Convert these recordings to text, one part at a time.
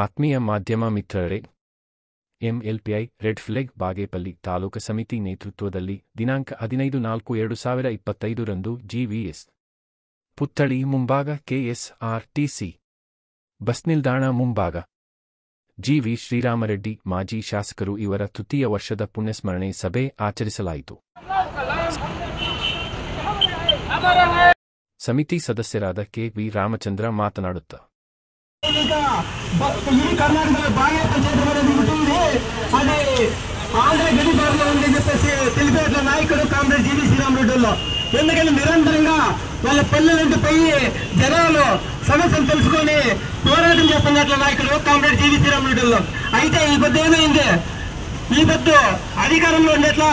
ಆತ್ಮೀಯ ಮಾಧ್ಯಮ ಮಿತ್ರರೇ, ಎಂಎಲ್ಪಿಐ ರೆಡ್ ಫ್ಲೆಗ್ ಬಾಗೇಪಲ್ಲಿ ತಾಲೂಕು ಸಮಿತಿ ನೇತೃತ್ವದಲ್ಲಿ ದಿನಾಂಕ 15/4/2025 ರಂದು ಜಿವಿಎಸ್ ಪುತ್ಥಳಿ ಮುಂಭಾಗ ಕೆಎಸ್ಆರ್ಟಿಸಿ ಬಸ್ ನಿಲ್ದಾಣ ಮುಂಭಾಗ ಜಿವಿ ಶ್ರೀರಾಮರೆಡ್ಡಿ ಮಾಜಿ ಶಾಸಕರು ಇವರ ತೃತೀಯ ವರ್ಷದ ಪುಣ್ಯಸ್ಮರಣೆ ಸಭೆ ಆಚರಿಸಲಾಯಿತು. ಸಮಿತಿ ಸದಸ್ಯರಾದ ಕೆ.ವಿ. ರಾಮಚಂದ್ರ ಮಾತನಾಡುತ್ತಾ, కర్ణాటకలో బాగా పనిచేయడం అనేది ఉంటుంది. అది ఆంధ్ర గడిపారులో ఉందని చెప్పేసి తెలిపేట్ల నాయకుడు కామ్రేడ్ జీవి శ్రీరామరెడ్డిలో. ఎందుకంటే నిరంతరంగా వాళ్ళ పల్లెలంటే పోయి జనాలు సమస్యలు తెలుసుకొని పోరాటం చేస్తున్నట్ల నాయకుడు కామ్రేడ్ జీవి శ్రీరామరెడ్డిలో. అయితే ఈ పొద్దు ఏమైంది, ఈ పొద్దు అధికారంలో ఉండేట్ల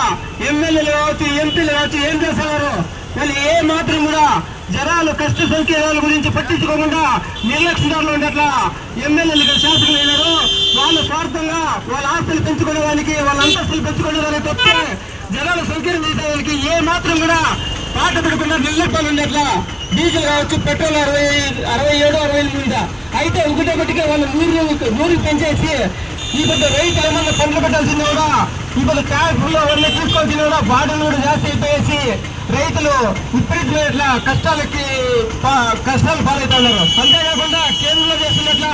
ఎమ్మెల్యేలు కావచ్చు, ఎంపీలు కావచ్చు, ఏం చేస్తున్నారు, వాళ్ళు ఏ మాత్రం కూడా జనాలు కష్ట సంఖ్యల గురించి పట్టించుకోకుండా నిర్లక్ష్యంలో ఉండేట్లా ఎమ్మెల్యేలు శాసకులు అయినారు. వాళ్ళు స్వార్థంగా వాళ్ళ ఆస్తులు పెంచుకోవడానికి, వాళ్ళ అంతస్తులు పెంచుకోవడానికి తప్పితే జనాలు సంఖ్యను తీసేదానికి ఏ మాత్రం కూడా పాట పెడకుండా నిర్లక్ష్యాలు ఉండేట్లా. డీజిల్ కావచ్చు, పెట్రోల్ 67-68 మీద అయితే ఒకటొకటిగా వాళ్ళు 100 పెంచేసి ఈ పెద్ద రైతు ఏమన్నా పంటలు పెట్టాల్సింది కూడా ఈ పెద్ద ట్రాక్టర్లో అవన్నీ తీసుకోవాల్సింది కూడా బాడీలు కూడా జాస్తి అయిపోయేసి రైతులు విపరీతమైన ఇట్లా కష్టాలు పాలవుతున్నారు. అంతేకాకుండా కేంద్రంలో చేస్తున్నట్ల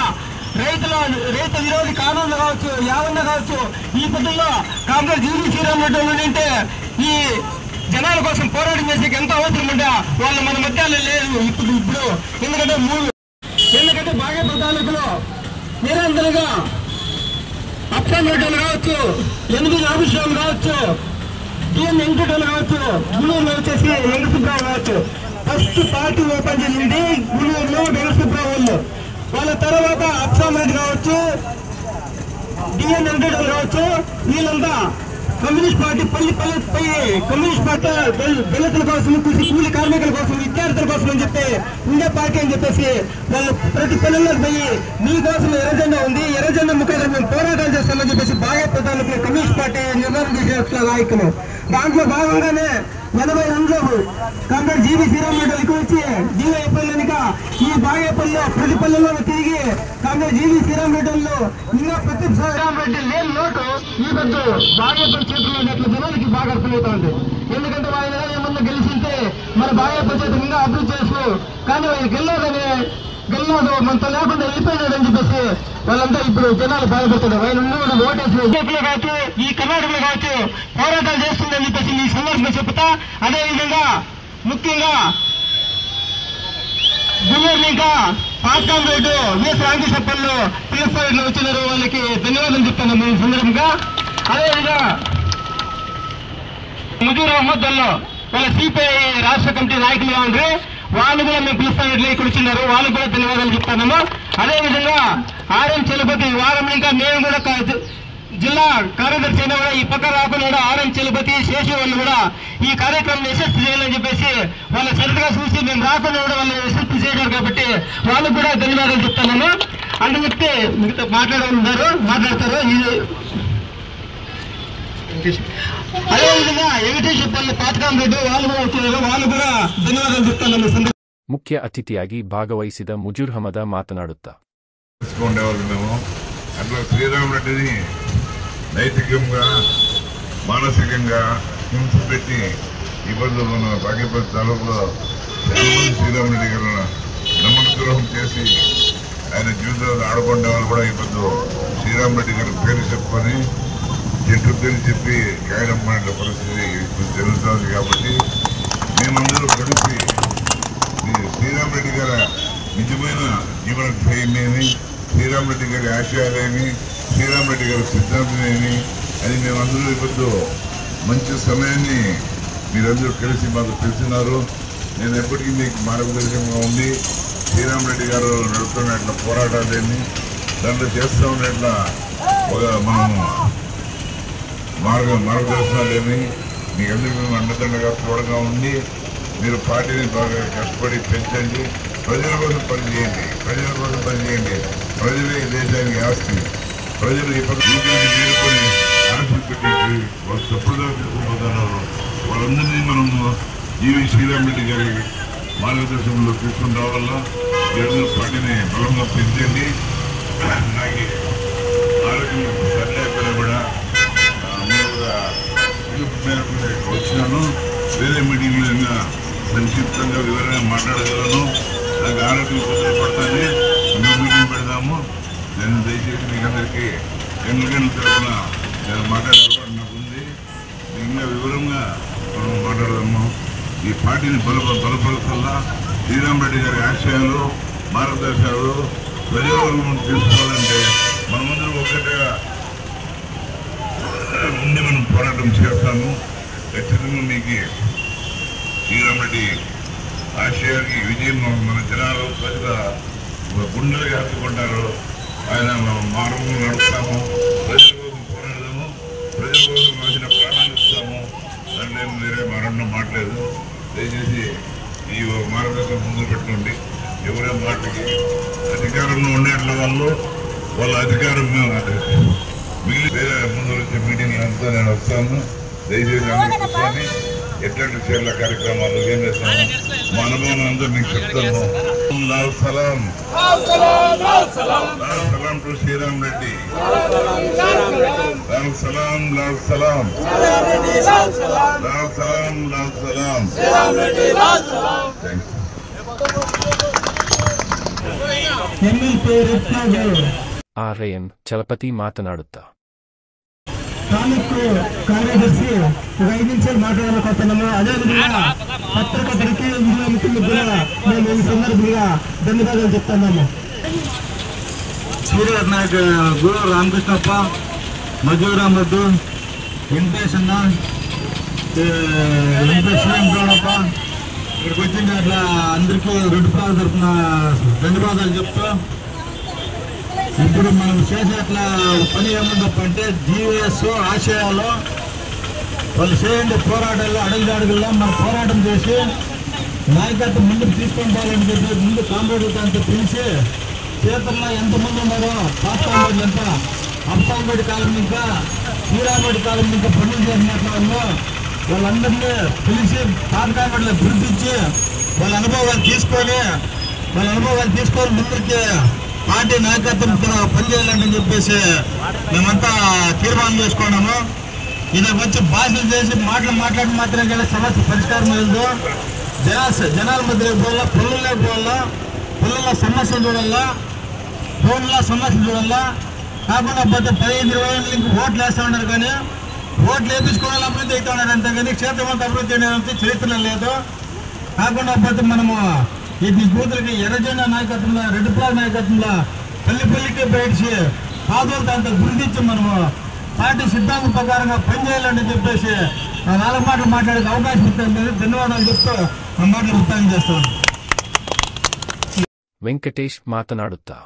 రైతు విరోధి కానూన్లు కావచ్చు, యావన్న కావచ్చు, ఈ పద్ధతిలో కామ్రేడ్ జీవి శ్రీరామరెడ్డి అంటే ఈ జనాల కోసం పోరాటం చేసేకి ఎంత అవసరం ఉంటే వాళ్ళు మన మధ్యలో లేదు ఇప్పుడు. ఎందుకంటే బాగేపల్లి తాలూకులో నిరంతరంగా అప్సాన్ రెడ్డిలు కావచ్చు, ఎనిమిది నాగేశ్వరం కావచ్చు, డిఎన్ వెంకటలు కావచ్చు, గుంటూరులో వచ్చేసి వెంకటసుబ్రావు కావచ్చు. ఫస్ట్ పార్టీ ఓపెన్ చేసింది గుంటూరులో వెంకటసుబ్రావు వాళ్ళు. వాళ్ళ తర్వాత అప్సాన్ రెడ్డి కావచ్చు, డిఎన్ వెంకటలు కావచ్చు, వీళ్ళంతా కమ్యూనిస్ట్ పార్టీ పల్లి కమ్యూనిస్ట్ పార్టీ దళితుల కోసం, కూలి కార్మికుల కోసం, విద్యార్థుల కోసం అని చెప్పి ఉండే పార్టీ అని చెప్పేసి వాళ్ళు ప్రతి పల్లెల్లోకి పోయి మీకోసం ఎర్రజెండా ఉంది, ఎర్రజెండా ముఖ్యంగా మేము పోరాటాలు చేస్తామని చెప్పేసి బాగేపల్లి కమ్యూనిస్ట్ పార్టీ నిర్ణయం చేసిన నాయకులు. దాంట్లో భాగంగానే 82లో కామ్రేడ్ జీవి శ్రీరామరెడ్డికి వచ్చి జీవైపల్లెనిక ఈ బాగేపల్లిలో ప్రతి పల్లెల్లో తిరిగి కామ్రేడ్ జీవి శ్రీరామరెడ్డిలో ఇంకా ప్రతి శ్రీరామరెడ్డి లేని లోటు ఈ పెద్ద బాగేపల్లి చేతుల్లో ఉన్నట్లు జనాలకి బాగా అర్థమవుతుంది. ఎందుకంటే ఆయన ఏమన్నా గెలిచింటే మన బాగేపల్లి చేతులు ఇంకా అభివృద్ధి చేస్తూ, కానీ ఆయన గెల్లాడు మనతో లేకుండా వెళ్ళిపోయినాడని చెప్పేసి వాళ్ళంతా ఇప్పుడు జనాలు బాధపడుతున్నారు. ఆయన ఉన్నవాడు ఓటేసి కావచ్చు, ఈ కర్ణాటకలో కావచ్చు పోరాటాలు చేస్తుందని చెప్పేసి ఈ సందర్భంగా చెప్తా. అదేవిధంగా ముఖ్యంగా గుంటూరు ఇంకా పాస్కాన్ రోడ్డు విఎస్ రామకృష్ణపల్లి పిల్లలు వచ్చినారు, వాళ్ళకి ధన్యవాదాలు చెప్తాను ఈ సందర్భంగా. అదేవిధంగా ముజూర్ అహ్మద్ వాళ్ళ సిపిఐ రాష్ట్ర కమిటీ నాయకులుగా ఉండ్రి, వాళ్ళు కూడా మేము పిలుస్తాం ఇక్కడ వచ్చినారు, వాళ్ళకు కూడా ధన్యవాదాలు చెప్తాము. అదేవిధంగా ఆర్ఎం చలపతి వారం ఇంకా మేము కూడా జిల్లా కార్యదర్శి అయినా కూడా ఈ పక్క రాకుండా కూడా ఆర్ఎం చలపతి శేషు వాళ్ళు కూడా ఈ కార్యక్రమం యశస్వి చేయాలని చెప్పేసి వాళ్ళ శ్రద్ధగా చూసి మేము రాకుండా కూడా వాళ్ళు యశస్వి చేశారు కాబట్టి వాళ్ళకు కూడా ధన్యవాదాలు చెప్తాను. అంటే చెప్తే మిగతా మాట్లాడతారు. అదేవిధంగా వెంకటేశ్వరపల్లి పాతకాం రెడ్డి వాళ్ళు కూడా వచ్చినారు, వాళ్ళు కూడా ధన్యవాదాలు చెప్తాను. ಮುಖ್ಯ ಅತಿಥಿಯಾಗಿ ಭಾಗವಹಿಸಿದ ಮುಜೂರ್ ಅಹಮದ ಮಾತನಾಡುತ್ತಾ, మేము అట్లా శ్రీరామరెడ్డిని నైతికంగా మానసికంగా హింస పెట్టి ఇబ్బందులు ఉన్న బాగేపల్లి తాలూకులో చాలా మంది శ్రీరామరెడ్డి గారు నమ్మకద్రోహం చేసి ఆయన జీవితంలో ఆడుకునే వాళ్ళు కూడా ఇబ్బంది శ్రీరామరెడ్డి గారి పేరు చెప్పుకొని చెట్టు పేరు చెప్పి గాయనమ్మనే పరిస్థితి జరుగుతుంది. కాబట్టి మేమందరూ కలిసి శ్రీరామరెడ్డి గారి నిజమైన జీవన ధ్యేయమేమి, శ్రీరామరెడ్డి గారి ఆశయాలేమి, శ్రీరామరెడ్డి గారి సిద్ధాంతమేమి అని మేమందరూ ఇప్పుడు మంచి సమయాన్ని మీరందరూ కలిసి మాకు తెలిసినారు. నేను ఎప్పటికీ మీకు మార్గదర్శకంగా ఉండి శ్రీరామరెడ్డి గారు నడుపుతున్నట్ల పోరాటాలేమి, దాంట్లో చేస్తూ ఉన్నట్ల మనము మార్గదర్శనాలేమి మీకు అందరికీ మేము అండదండగా తోడుగా ఉండి మీరు పార్టీని బాగా కష్టపడి పెంచండి, ప్రజల కోసం పనిచేయండి. ప్రజలే దేశానికి ఆస్తి. ప్రజలు ఇప్పటికీ చేరుకొని ఆశలు పెట్టి వాళ్ళు తప్పుడుగా తీసుకుపోతున్నారు. వాళ్ళందరినీ మనము జీవి శ్రీరామరెడ్డి గారి మార్గదర్శనంలో తీసుకుని రావాల. పార్టీని బలంగా పెంచండి. నాకు ఆరోగ్యం సరిలేకపోయినా కూడా వచ్చినాను. వేరే మీటింగ్లో సంక్షిప్తంగా వివరంగా మాట్లాడగలను. నాకు ఆరోగ్యం కుదరపడతానే మీటింగ్ పెడదాము. నేను దయచేసి మీకు అందరికీ ఎన్నికల తరఫున నేను మాట్లాడే అలవాటు నాకు ఉంది. ఇంకా వివరంగా మనం మాట్లాడదాము. ఈ పార్టీని బలపరుస్తల్లా శ్రీరామరెడ్డి గారి ఆశయాలు మార్గదర్శకాలు ప్రజలను తీసుకోవాలంటే మనమందరం ఒకటిగా ఉండి మనం పోరాటం చేస్తాము. ఖచ్చితంగా మీకు శ్రీరామరెడ్డి ఆశయానికి విజయం మన జనాలు ప్రజల గుండెలుగా హత్తుకుంటారు. ఆయన మార్గంలో నడుస్తాము, ప్రజల కోసం పోరాడదాము, ప్రజల కోసం రాసిన ప్రాణాలు ఇస్తాము. దాంట్లో వేరే మరణం మాట్లేదు. దయచేసి ఈ మార్గదర్శకం ముందు పెట్టుకోండి. ఎవరే పార్టీకి అధికారంలో ఉండేట్ల వాళ్ళు వాళ్ళ అధికారం మిగిలి వేరే ముందు వచ్చే మీటింగ్ అంతా నేను వస్తాను. దయచేసి అందరూ కూర్చొని ఎట్లాంటి చర్యల కార్యక్రమాలు ఏం చేస్తాము మా అనుభవం అందరూ మీకు చెప్తాను. లాల్ సలాం టు శ్రీరామరెడ్డి. లాల్ సలాం లాల్ సలాం లాల్ సలాం లాల్ సలాం. ఆర్ఐఎం చలపతి మాతనాడుతా. కార్యదర్శి ఒక 5 నిమిషాలు మాట్లాడాలనుకుంటున్నాము. అదేవిధంగా పత్రికలకి ఇందులో మిత్రులకు కూడా మేము ఈ సందర్భంగా ధన్యవాదాలు చెప్తున్నాము. సీనియర్ నాయకు గురు రామకృష్ణప్ప, మధురామద్దు, వెంకటేష్ అన్న, వెంకటేశ్వరప్ప ఇక్కడికి వచ్చింది. అట్లా అందరికీ రెడ్డి పాలు తరఫున ధన్యవాదాలు చెప్తూ ఇప్పుడు మనం చేసే అట్లా పని ఏముందప్ప అంటే జీవీఎస్ ఆశయాలు వాళ్ళు చేయండి పోరాటాల్లో అడుగుల్లో మన పోరాటం చేసి నాయకత్వం ముందుకు తీసుకొని పోవాలని చెప్పి ముందు కాంపౌండ్ అంతా పిలిచి చేతుల్లో ఎంతమంది ఉన్నారో పాస్తాంబడి అంతా అప్పాంబడి కాలం ఇంకా శ్రీరామరెడ్డి కాలం ఇంకా పనులు చేసినట్లు వాళ్ళందరినీ పిలిచి పాతకాంబడిలో గుర్తించి వాళ్ళ అనుభవాలు తీసుకొని ముందుకి పార్టీ నాయకత్వం పనిచేయాలని చెప్పేసి మేమంతా తీర్మానం చేసుకున్నాము. ఇది వచ్చి భాషలు చేసి మాట్లాడి మాత్రమే కానీ సమస్య పరిష్కారం లేదు. జనాల మధ్యలోకి పోవాలా, పనుల్లోకి పోవాలా, పనుల సమస్యలు చూడాలా, ఫోన్లో సమస్యలు చూడాలా. కాకుండా పోతే 15-20 ఓట్లు వేస్తూ ఉన్నారు కానీ ఓట్లు వేయించుకోవాలి అభివృద్ధి అవుతా ఉన్నారు అంతే కానీ క్షేత్రం అంతా అభివృద్ధి అనేది చరిత్ర లేదు. కాకుండా పోతే మనము ఈ కూతురికి ఎర్రజెండా నాయకత్వంలో రెడ్ ఫ్లాగ్ నాయకత్వంలో పల్లికి బయటికి పాదోలతో అంతా గుర్తించి మనము పార్టీ సిద్ధాంతం ప్రకారంగా పనిచేయాలని చెప్పేసి 4 మాటలు మాట్లాడే అవకాశం ఇస్తుంది. ధన్యవాదాలు చెప్తూ ఆ మాటలు ముక్తాయం చేస్తాను. వెంకటేష్ మాతనాడుతా.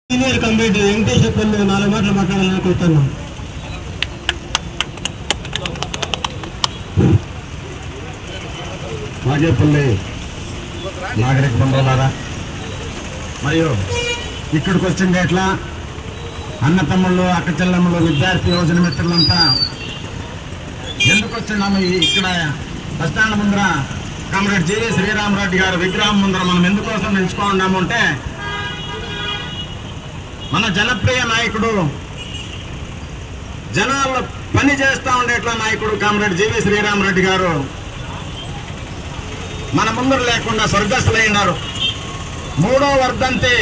సీనియర్ కమిటీ వెంకటేష్ 4 మాటలు మాట్లాడాలనుకుంటున్నాను. మాజేపల్లి నాగరిక బంధువులారా మరియు ఇక్కడికి వచ్చింది ఎట్లా అన్న తమ్ముళ్ళు, అక్క చెల్లెమ్మలు, విద్యార్థి యోజన మిత్రులంతా ఎందుకు వచ్చినాము ఇక్కడ బస్టాండ్ ముందర కామ్రేడ్ జి శ్రీరామరెడ్డి గారి విగ్రహం ముందర మనం ఎందుకోసం నిలుచుకున్నాము అంటే మన జనప్రియ నాయకుడు, జనాల్లో పని చేస్తూ ఉండేట్లా నాయకుడు కామ్రేడ్ జి శ్రీరామరెడ్డి గారు మన ముందర లేకుండా స్వర్గస్థులైనారు. 3వ వర్ధంతి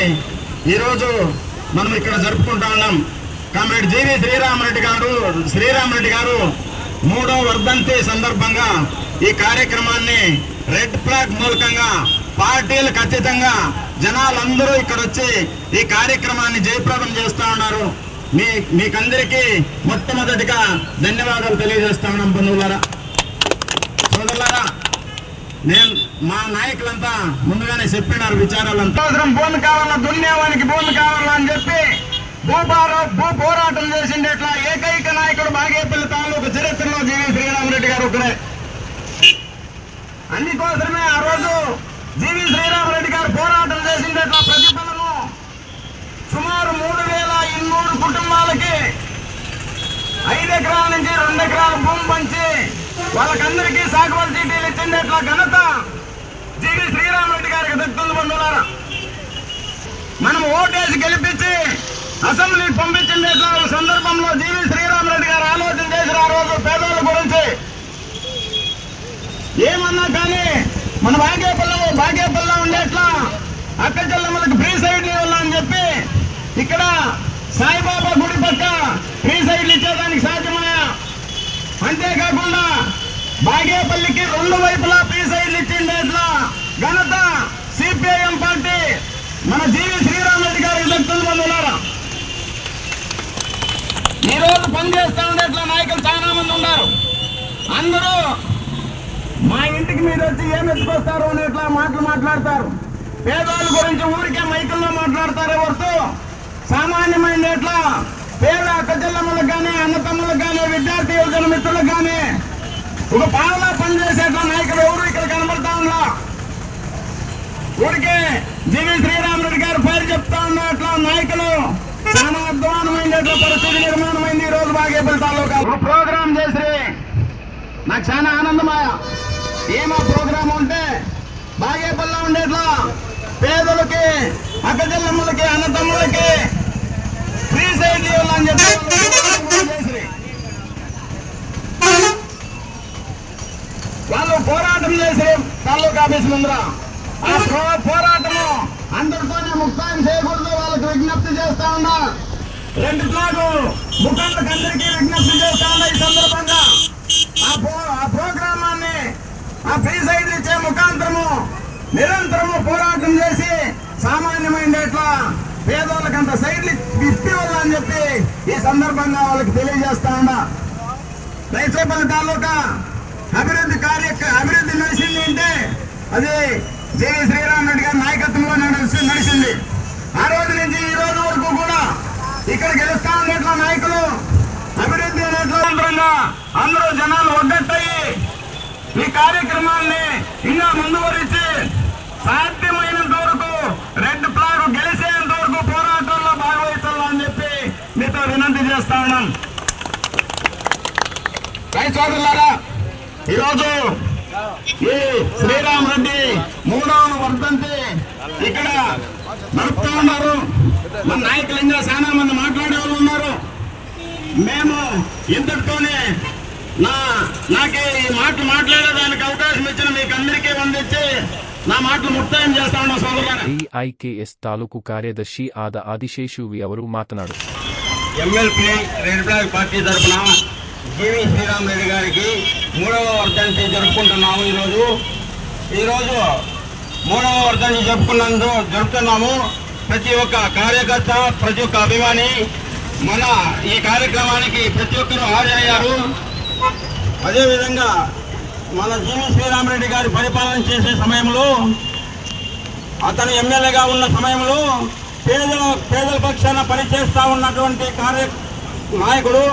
ఈరోజు మనం ఇక్కడ జరుపుకుంటా ఉన్నాం. కామ్రేడ్ జి శ్రీరామరెడ్డి గారు 3వ వర్ధంతి సందర్భంగా ఈ కార్యక్రమాన్ని రెడ్ ఫ్లాగ్ మూలకంగా పార్టీలకు అతీతంగా జనాలందరూ ఇక్కడ వచ్చి ఈ కార్యక్రమాన్ని జయప్రదం చేస్తా ఉన్నారు. మీకందరికీ మొట్టమొదటిగా ధన్యవాదాలు తెలియజేస్తా ఉన్నాం. బంధువులారా, సోదరులారా, నేను మా నాయకులంతా ముందుగానే చెప్పినారు విచారాలంతా. భూమి కావాలా, దున్నేవానికి భూమి కావాలా అని చెప్పి భూ పోరాటం చేసిండేట్లా ఏకైక నాయకుడు బాగేపల్లి తాలూకు చరిత్రలో జి శ్రీరామరెడ్డి గారు ఒకరే. అందుకోసమే ఆ రోజు జి శ్రీరామరెడ్డి గారు పోరాటం చేసిండేట్లా ప్రతిఫలము సుమారు 3200 కుటుంబాలకి 5 ఎకరాల నుంచి 2 ఎకరాల భూమి పంచి వాళ్ళకందరికీ సాగుబడి చీటీలు ఇచ్చిండేట్లా ఘనత జి శ్రీరామరెడ్డి గారికి దక్కుతుంది. బంధువులారా, మనం ఓటేసి గెలిపించి అసెంబ్లీకి పంపించింది ఎట్లా సందర్భంలో జీవి శ్రీరామరెడ్డి గారు ఆలోచన చేసిన ఆ రోజు పేదల గురించి ఏమన్నా కానీ మన భాగ్యపల్లిలో ఉండేట్లా అక్క చెల్లెమ్మలకు ఫ్రీ సైడ్లు ఇవ్వాలని చెప్పి ఇక్కడ సాయిబాబా గుడి పక్క ఫ్రీ సైడ్లు ఇచ్చేదానికి సాధ్యమయ్యా. అంతేకాకుండా బాగేపల్లికి 2 వైపులా ఫ్రీ సైడ్లు ఇచ్చిండే ఎట్లా ఘనత సిపిఐఎం పార్టీ మన జీవి శ్రీరామరెడ్డి గారికి దక్కుతుంది. మంది ఉన్నారా ఈ రోజు పనిచేస్తా ఉండేట్లా నాయకులు చాలా మంది ఉన్నారు. అందరూ మా ఇంటికి మీరు వచ్చి ఏం ఎత్తుకొస్తారు అని ఇట్లా మాటలు మాట్లాడతారు. పేదవాళ్ళ గురించి ఊరికే మైకుల్లో మాట్లాడతారు. ఎవరితో సామాన్యమైన ఎట్లా పేద అక్క చెల్లెమ్మలకు కానీ అన్నతమ్ములకు కానీ విద్యార్థి యువజన మిత్రులకు కానీ ఒక పాలన పనిచేసేట్లా నాయకులు ఎవరు ఇక్కడ కనబడతా ఉన్నా. ఊరికే జీవి శ్రీరామరెడ్డి గారు పేరు చెప్తా ఉన్నట్లా నాయకులు చాలా అధ్వానమైన పరిస్థితి నిర్మాణమైంది. ఈ రోజు బాగేపల్లి తాలూకా ప్రోగ్రాం చేసి నాకు చాలా ఆనందమయ్య. ఏమో ప్రోగ్రామ్ ఉంటే బాగేపల్లిలో ఉండేట్లా పేదలకి అక్క చెల్లెమ్మలకి అన్నతమ్ములకి ఫ్రీ సైడ్ ఇవ్వాలని చెప్పి వాళ్ళు పోరాటం చేసి తాలూకా ఆఫీస్ ముందర ఆ పోరాటము అందరితోనే ముక్తాయం చేయకూడదు. వాళ్ళకి విజ్ఞప్తి చేస్తా ఉన్నా. 2 ఫ్లాగు ముఖాలకు అందరికీ విజ్ఞప్తి చేస్తా ఉన్నా. ఈ సందర్భంగా ఆ ప్రోగ్రామాన్ని ఆ ఫ్రీ సైడ్లు ఇచ్చే ముఖాంతరము నిరంతరము పోరాటం చేసి సామాన్యమైన ఎట్లా పేదోళ్ళకంత సైడ్లు ఇప్పివ్వాలని చెప్పి ఈ సందర్భంగా వాళ్ళకి తెలియజేస్తా ఉన్నా. రైతుపల్లి తాలూకా అభివృద్ధి నడిచింది అంటే అది జీవి శ్రీరామరెడ్డి గారి నాయకత్వంలో నడిచింది. ఆ రోజు నుంచి ఈ రోజు వరకు కూడా ఇక్కడ గెలుస్తా ఉండేట్ల నాయకులు అభివృద్ధి అనేట్లా అందరూ జనాలు ఒడ్డట్టయి ఈ కార్యక్రమాన్ని ఇంకా ముందువరించి సాధ్యమైనంత వరకు రెడ్ ఫ్లాగ్ గెలిచేంత వరకు పోరాటంలో భాగవహించాలని చెప్పి మీతో వినంతి చేస్తా ఉన్నాం. రైతు సోదరులారా, ఈరోజు ఈ శ్రీరామరెడ్డి 3వ వర్ధంతి ఇక్కడ నడుపుతూ ఉన్నారు. మన నాయకులు ఇంకా చాలా మంది మాట్లాడే వాళ్ళు ఉన్నారు. మేము ఇంతటితోనే నాకే ఈ మాటలు మాట్లాడేదానికి అవకాశం ఇచ్చిన మీకు అందరికీ వందించి నా మాటలు ముక్తాయం చేస్తా ఉన్నా సోదరులారా. EIKS తాలూకు కార్యదర్శి ఆదిశేషువి ಅವರು మాట్లాడు. MLP రెడ్ ఫ్లాగ్ పార్టీ తరఫున జీవి శ్రీరామరెడ్డి గారికి 3వ వర్ధంతి జరుపుకుంటున్నాము. ఈరోజు 3వ వర్ధంతి జరుపుతున్నాము. ప్రతి ఒక్క కార్యకర్త, ప్రతి ఒక్క అభిమాని మన ఈ కార్యక్రమానికి ప్రతి ఒక్కరూ హాజరయ్యారు. అదేవిధంగా మన జీవి శ్రీరామరెడ్డి గారి పరిపాలన చేసే సమయంలో, అతను ఎమ్మెల్యేగా ఉన్న సమయంలో పేదల పక్షాన పనిచేస్తా ఉన్నటువంటి నాయకుడు.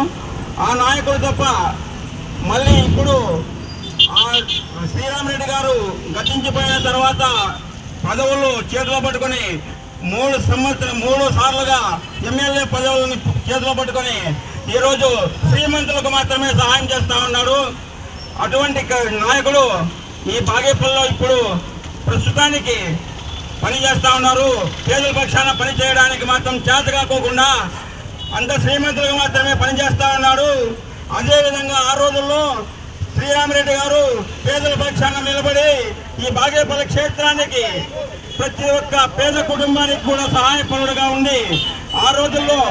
ఆ నాయకుడు తప్ప మళ్ళీ ఇప్పుడు శ్రీరామరెడ్డి గారు గతించిపోయిన తర్వాత పదవులు చేతిలో పట్టుకొని 3 సార్లుగా ఎమ్మెల్యే పదవులను చేతిలో పట్టుకొని ఈరోజు శ్రీమంతులకు మాత్రమే సహాయం చేస్తా ఉన్నాడు. అటువంటి నాయకుడు ఈ బాగేపల్లిలో ఇప్పుడు ప్రస్తుతానికి పనిచేస్తా ఉన్నారు. పేదల పక్షాన పని చేయడానికి మాత్రం చేతకాకోకుండా అంత శ్రీమంతులకు మాత్రమే పనిచేస్తా ఉన్నాడు. అదేవిధంగా ఆ రోజుల్లో శ్రీరామరెడ్డి గారు పేదల పక్షాన నిలబడి ఈ బాగేపల్లి క్షేత్రానికి ప్రతి ఒక్క పేద కుటుంబానికి కూడా సహాయపరుడుగా ఉండి ఆ రోజుల్లో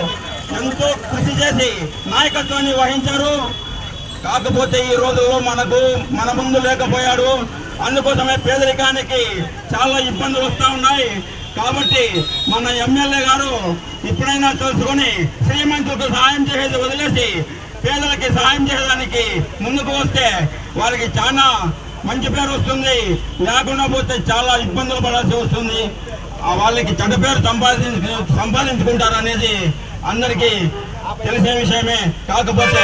ఎంతో కృషి చేసి నాయకత్వాన్ని వహించారు. కాకపోతే ఈ రోజుల్లో మన ముందు లేకపోయాడు. అందుకోసమే పేదరికానికి చాలా ఇబ్బందులు వస్తూ ఉన్నాయి. కాబట్టి మన ఎమ్మెల్యే గారు ఇప్పుడైనా తెలుసుకొని శ్రీమంతులకు సహాయం చేసేది వదిలేసి పేదలకి సహాయం చేయడానికి ముందుకు వస్తే వారికి చాలా మంచి పేరు వస్తుంది. లేకుండా పోతే చాలా ఇబ్బందులు పడాల్సి వస్తుంది. వాళ్ళకి చెడ్డ పేరు సంపాదించుకుంటారు అనేది అందరికీ తెలిసే విషయమే. కాకపోతే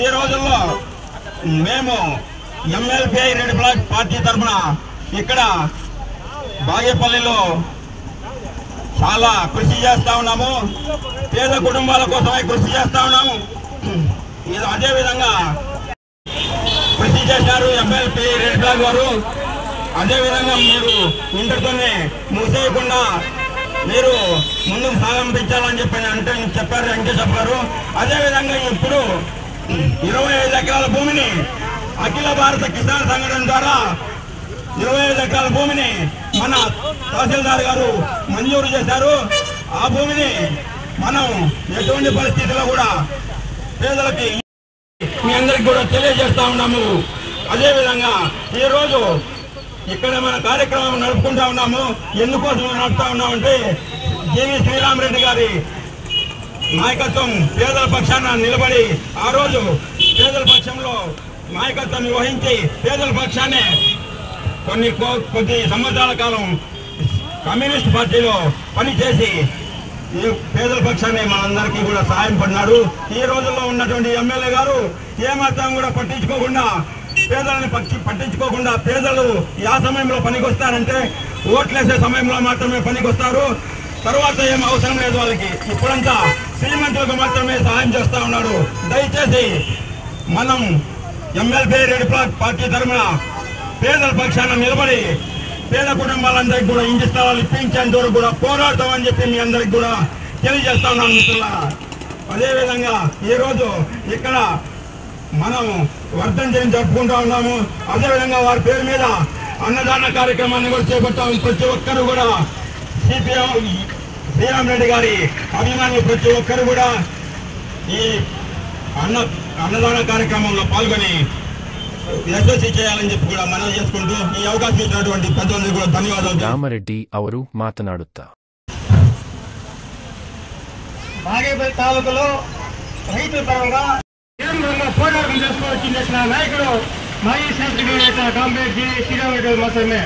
ఈ రోజుల్లో మేము MLP రెడ్ ఫ్లాగ్ పార్టీ తరఫున ఇక్కడ బాగేపల్లిలో చాలా కృషి చేస్తా ఉన్నాము. పేద కుటుంబాల కోసమై కృషి చేస్తా ఉన్నాము. అదేవిధంగా కృషి చేశారు MLP రెడ్ ఫ్లాగ్ వారు. అదేవిధంగా మీరు ఇంతటితోనే మూసేయకుండా మీరు ముందుకు సాగంపించాలని చెప్పారు వెంకటేశ్వర గారు. అదేవిధంగా ఇప్పుడు 25 ఎకరాల భూమిని అఖిల భారత కిసాన్ సంఘటన ద్వారా 25 ఎకరాల భూమిని మన తహసీల్దార్ గారు మంజూరు చేశారు. ఆ భూమిని మనం ఎటువంటి పరిస్థితుల్లో కూడా పేదలకి మీ అందరికి కూడా తెలియజేస్తా ఉన్నాము. అదేవిధంగా ఈరోజు ఇక్కడ మన కార్యక్రమం నడుపుకుంటా ఉన్నాము. ఎందుకోసం నడుపుతా ఉన్నామంటే జీవి శ్రీరామరెడ్డి గారి నాయకత్వం పేదల పక్షాన నిలబడి ఆ రోజు పేదల పక్షంలో నాయకత్వాన్ని వహించి పేదల పక్షాన్ని కొద్ది సంవత్సరాల కాలం కమ్యూనిస్ట్ పార్టీలో పనిచేసి పేదల పక్షాన్ని మనందరికీ కూడా సహాయం పడినాడు. ఈ రోజుల్లో ఉన్నటువంటి ఎమ్మెల్యే గారు ఏమాత్రం కూడా పట్టించుకోకుండా పేదలను పట్టించుకోకుండా పేదలు ఆ సమయంలో పనికొస్తారంటే ఓట్లేసే సమయంలో మాత్రమే పనికొస్తారు. తర్వాత ఏం అవసరం లేదు వాళ్ళకి. ఇప్పుడంతా శ్రీమంతులకు మాత్రమే సహాయం చేస్తా ఉన్నాడు. దయచేసి మనం ఎమ్మెల్యే రెడ్డి పార్టీ తరఫున పేదల పక్షాన నిలబడి పేద కుటుంబాలందరికీ కూడా ఇంటి స్థలాలు ఇప్పించేంత వరకు కూడా పోరాడతామని చెప్పి మీ అందరికి కూడా తెలియజేస్తా ఉన్నాను మిత్రులారా. అదేవిధంగా ఈరోజు ఇక్కడ మనం వర్ధంతిని జరుపుకుంటా ఉన్నాము. అదేవిధంగా వారి పేరు మీద అన్నదాన కార్యక్రమాన్ని కూడా చేపట్టాము. ప్రతి ఒక్కరు కూడా సిపిఎం శ్రీరామరెడ్డి గారి అభిమానులు ప్రతి ఒక్కరు కూడా ఈ అన్నదాన కార్యక్రమంలో పాల్గొని యశస్వి చేయాలని చెప్పి కూడా మనం చేసుకుంటూ ఈ అవకాశం ఇచ్చినటువంటి పెద్దలందరికీ కూడా ధన్యవాదాలు. రామరెడ్డి ಅವರು ಮಾತನಾಡುತ್ತಾ బాగేపల్లి తాలూకులో రైతుల పరంగా పోరాటం చేసుకోవచ్చిన నాయకుడు మాజీ శాస్త్రి కాంగ్రెస్ శ్రీరామరెడ్డి మాత్రమే.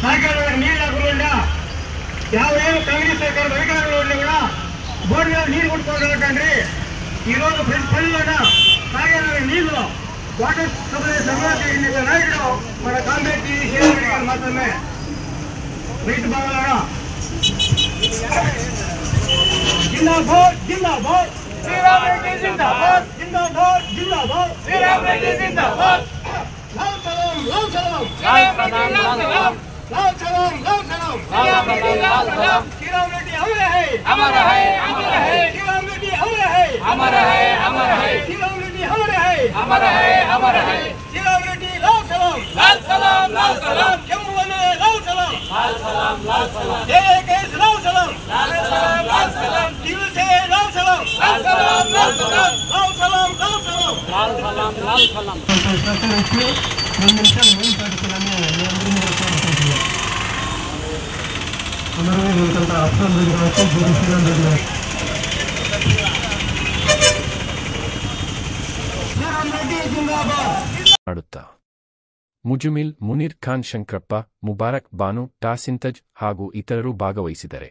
సాగర్ నీరు లేకుండా 50 ఏళ్ళు కాంగ్రెస్ సర్కారు అధికారంలో ఉండి కూడా బోర్డులో నీరు కొట్టుకోగలటండి. ఈరోజు ప్రతి పనిలోన సాగర్ నీళ్లు వాటర్ సప్లై సమాజ నాయకుడు మన కాంగ్రెస్ శ్రీరామరెడ్డి గారు మాత్రమే. రైతు భాగాల జిందాబాద్ జిందాబాద్ శ్రీరామరెడ్డి జిందాబాద్ జిందాబాద్ జిందాబాద్ శ్రీరామరెడ్డి జిందాబాద్. లాల్ సలాం లాల్ సలాం లాల్ సలాం లాల్ సలాం लाल सलाम लाल सलाम శ్రీరామరెడ్డి అమర హై అమర హై అమర హై శ్రీరామరెడ్డి అమర హై అమర హై అమర హై శ్రీరామరెడ్డి అమర హై అమర హై అమర హై శ్రీరామరెడ్డి లాల్ సలాం లాల్ సలాం లాల్ సలాం జమ్మువనే లాల్ సలాం లాల్ సలాం జేకేఎస్ లాల్ సలాం లాల్ సలాం దిల్సే లాల్ సలాం లాల్ సలాం లాల్ సలాం లాల్ సలాం లాల్ సలాం లాల్ సలాం ಮಾಡುತ್ತಾ ಮುಜುಮಿಲ್ ಮುನೀರ್ ಖಾನ್ ಶಂಕರಪ್ಪ ಮುಬಾರಕ್ ಬಾನು ಟಾಸಿಂತಜ್ ಹಾಗೂ ಇತರರು ಭಾಗವಹಿಸಿದರು.